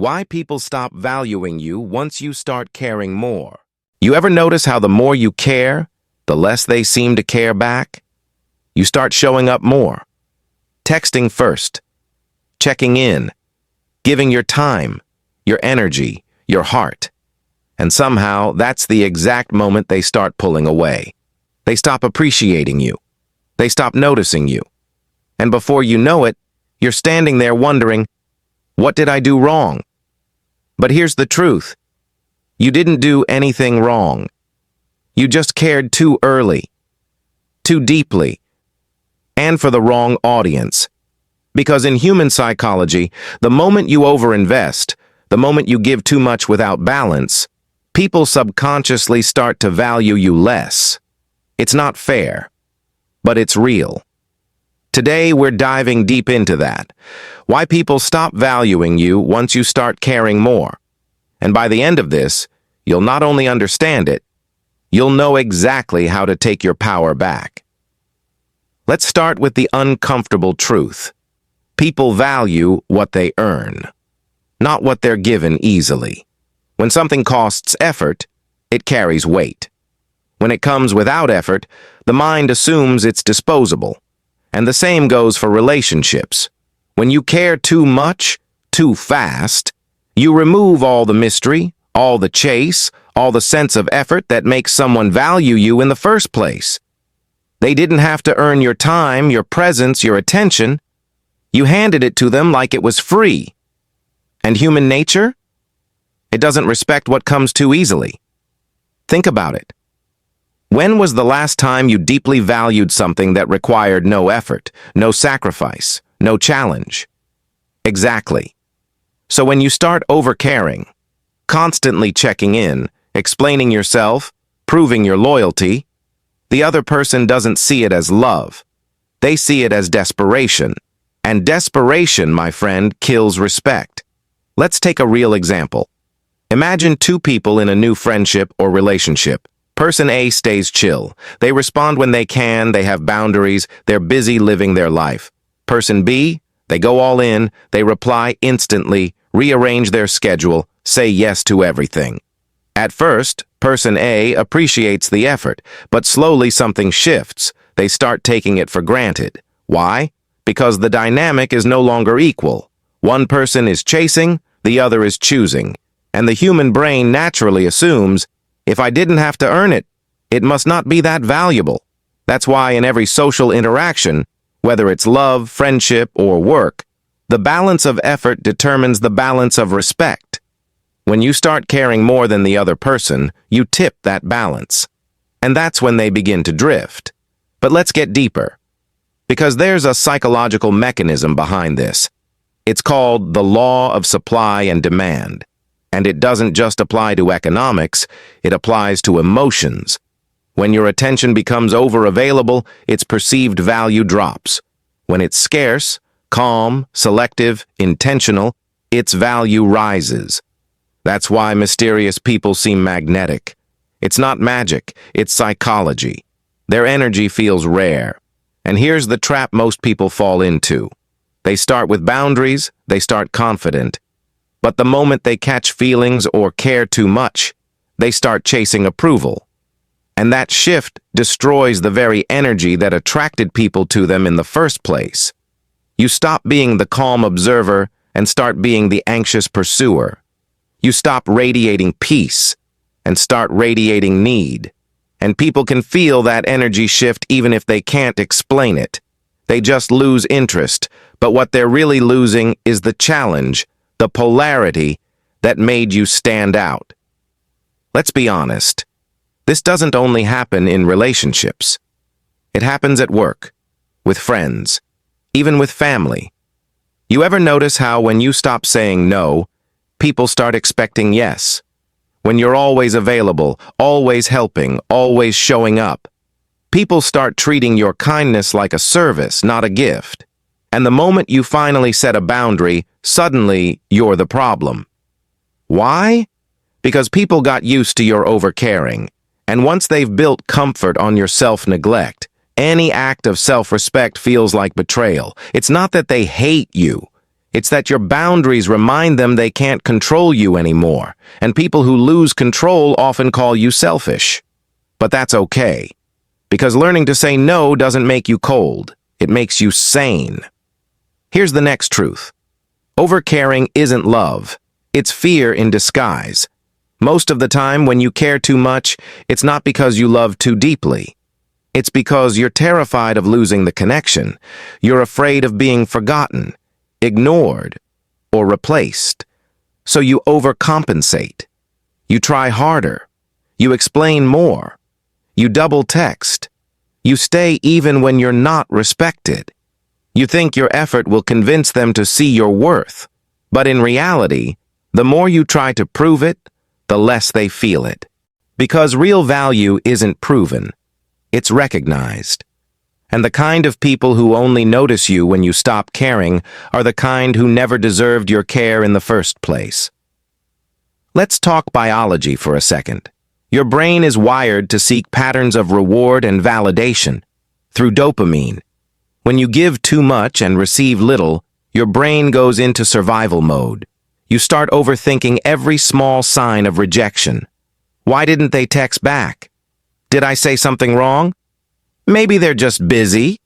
Why people stop valuing you once you start caring more. You ever notice how the more you care, the less they seem to care back? You start showing up more. Texting first, checking in, giving your time, your energy, your heart. And somehow, that's the exact moment they start pulling away. They stop appreciating you. They stop noticing you. And before you know it, you're standing there wondering, what did I do wrong? But here's the truth. You didn't do anything wrong. You just cared too early, too deeply, and for the wrong audience. Because in human psychology, the moment you overinvest, the moment you give too much without balance, people subconsciously start to value you less. It's not fair, but it's real. Today, we're diving deep into that. Why people stop valuing you once you start caring more. And by the end of this, you'll not only understand it, you'll know exactly how to take your power back. Let's start with the uncomfortable truth. People value what they earn, not what they're given easily. When something costs effort, it carries weight. When it comes without effort, the mind assumes it's disposable. And the same goes for relationships. When you care too much, too fast, you remove all the mystery, all the chase, all the sense of effort that makes someone value you in the first place. They didn't have to earn your time, your presence, your attention. You handed it to them like it was free. And human nature? It doesn't respect what comes too easily. Think about it. When was the last time you deeply valued something that required no effort, no sacrifice, no challenge? Exactly. So when you start overcaring, constantly checking in, explaining yourself, proving your loyalty, the other person doesn't see it as love. They see it as desperation. And desperation, my friend, kills respect. Let's take a real example. Imagine two people in a new friendship or relationship. Person A stays chill. They respond when they can, they have boundaries, they're busy living their life. Person B, they go all in, they reply instantly, rearrange their schedule, say yes to everything. At first, person A appreciates the effort, but slowly something shifts. They start taking it for granted. Why? Because the dynamic is no longer equal. One person is chasing, the other is choosing. And the human brain naturally assumes, if I didn't have to earn it, it must not be that valuable. That's why in every social interaction, whether it's love, friendship, or work, the balance of effort determines the balance of respect. When you start caring more than the other person, you tip that balance. And that's when they begin to drift. But let's get deeper. Because there's a psychological mechanism behind this. It's called the law of supply and demand. And it doesn't just apply to economics, it applies to emotions. When your attention becomes over-available, its perceived value drops. When it's scarce, calm, selective, intentional, its value rises. That's why mysterious people seem magnetic. It's not magic, it's psychology. Their energy feels rare. And here's the trap most people fall into. They start with boundaries, they start confident. But the moment they catch feelings or care too much, they start chasing approval. And that shift destroys the very energy that attracted people to them in the first place. You stop being the calm observer and start being the anxious pursuer. You stop radiating peace and start radiating need. And people can feel that energy shift even if they can't explain it. They just lose interest, but what they're really losing is the challenge, the polarity that made you stand out. Let's be honest. This doesn't only happen in relationships. It happens at work, with friends, even with family. You ever notice how when you stop saying no, people start expecting yes? When you're always available, always helping, always showing up, people start treating your kindness like a service, not a gift. And the moment you finally set a boundary, suddenly you're the problem. Why? Because people got used to your overcaring. And once they've built comfort on your self-neglect, any act of self-respect feels like betrayal. It's not that they hate you. It's that your boundaries remind them they can't control you anymore, and people who lose control often call you selfish. But that's okay, because learning to say no doesn't make you cold. It makes you sane. Here's the next truth. Overcaring isn't love. It's fear in disguise. Most of the time, when you care too much, it's not because you love too deeply. It's because you're terrified of losing the connection. You're afraid of being forgotten, ignored, or replaced. So you overcompensate. You try harder. You explain more. You double text. You stay even when you're not respected. You think your effort will convince them to see your worth. But in reality, the more you try to prove it, the less they feel it. Because real value isn't proven. It's recognized. And the kind of people who only notice you when you stop caring are the kind who never deserved your care in the first place. Let's talk biology for a second. Your brain is wired to seek patterns of reward and validation through dopamine. When you give too much and receive little, your brain goes into survival mode. You start overthinking every small sign of rejection. Why didn't they text back? Did I say something wrong? Maybe they're just busy.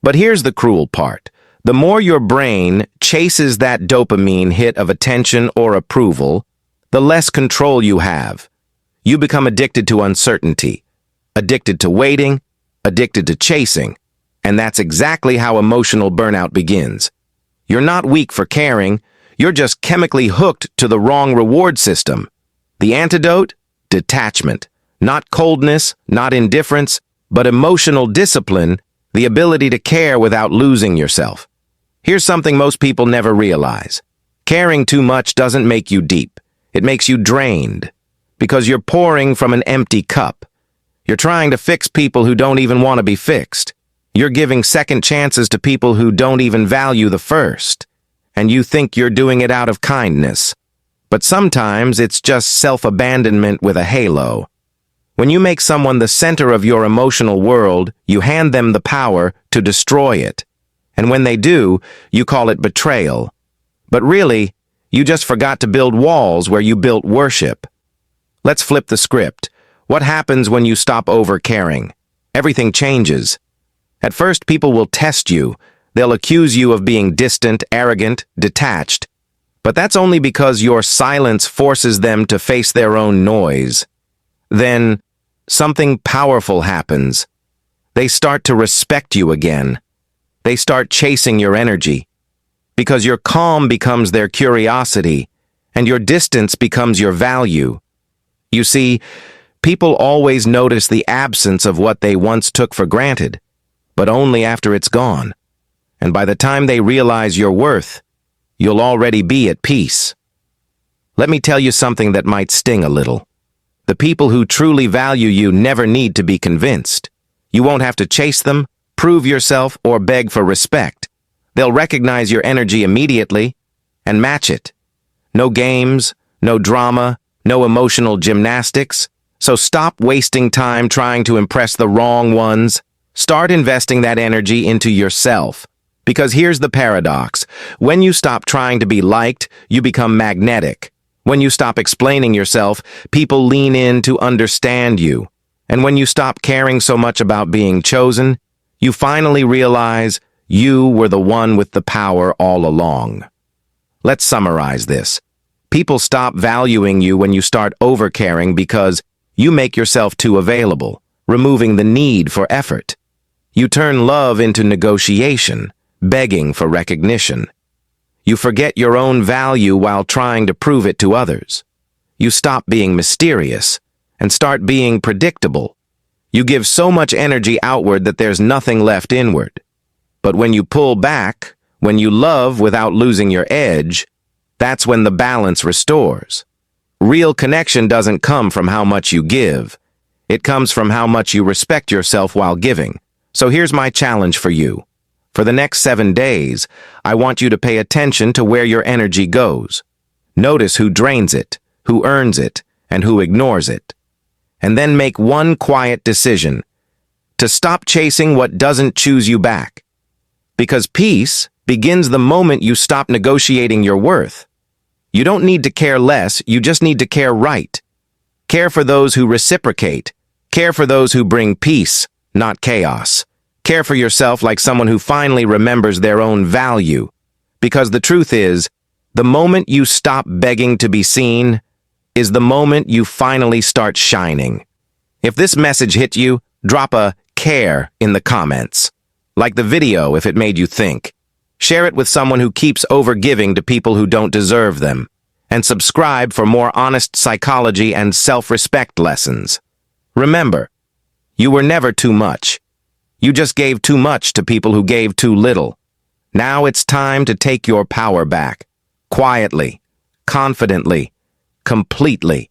But here's the cruel part. The more your brain chases that dopamine hit of attention or approval, the less control you have. You become addicted to uncertainty, addicted to waiting, addicted to chasing. And that's exactly how emotional burnout begins. You're not weak for caring. You're just chemically hooked to the wrong reward system. The antidote? Detachment. Not coldness, not indifference, but emotional discipline, the ability to care without losing yourself. Here's something most people never realize. Caring too much doesn't make you deep. It makes you drained. Because you're pouring from an empty cup. You're trying to fix people who don't even want to be fixed. You're giving second chances to people who don't even value the first. And you think you're doing it out of kindness. But sometimes it's just self-abandonment with a halo. When you make someone the center of your emotional world, you hand them the power to destroy it. And when they do, you call it betrayal. But really, you just forgot to build walls where you built worship. Let's flip the script. What happens when you stop over-caring? Everything changes. At first, people will test you. They'll accuse you of being distant, arrogant, detached. But that's only because your silence forces them to face their own noise. Then, something powerful happens. They start to respect you again. They start chasing your energy. Because your calm becomes their curiosity, and your distance becomes your value. You see, people always notice the absence of what they once took for granted, but only after it's gone. And by the time they realize your worth, you'll already be at peace. Let me tell you something that might sting a little. The people who truly value you never need to be convinced. You won't have to chase them, prove yourself, or beg for respect. They'll recognize your energy immediately and match it. No games, no drama, no emotional gymnastics. So stop wasting time trying to impress the wrong ones. Start investing that energy into yourself. Because here's the paradox. When you stop trying to be liked, you become magnetic. When you stop explaining yourself, people lean in to understand you. And when you stop caring so much about being chosen, you finally realize you were the one with the power all along. Let's summarize this. People stop valuing you when you start overcaring because you make yourself too available, removing the need for effort. You turn love into negotiation, begging for recognition. You forget your own value while trying to prove it to others. You stop being mysterious and start being predictable. You give so much energy outward that there's nothing left inward. But when you pull back, when you love without losing your edge, that's when the balance restores. Real connection doesn't come from how much you give. It comes from how much you respect yourself while giving. So here's my challenge for you. For the next 7 days, I want you to pay attention to where your energy goes. Notice who drains it, who earns it, and who ignores it. And then make one quiet decision to stop chasing what doesn't choose you back. Because peace begins the moment you stop negotiating your worth. You don't need to care less, you just need to care right. Care for those who reciprocate. Care for those who bring peace, not chaos. Care for yourself like someone who finally remembers their own value. Because the truth is, the moment you stop begging to be seen is the moment you finally start shining. If this message hit you, drop a care in the comments. Like the video if it made you think. Share it with someone who keeps overgiving to people who don't deserve them. And subscribe for more honest psychology and self-respect lessons. Remember, you were never too much. You just gave too much to people who gave too little. Now it's time to take your power back. Quietly, confidently, completely.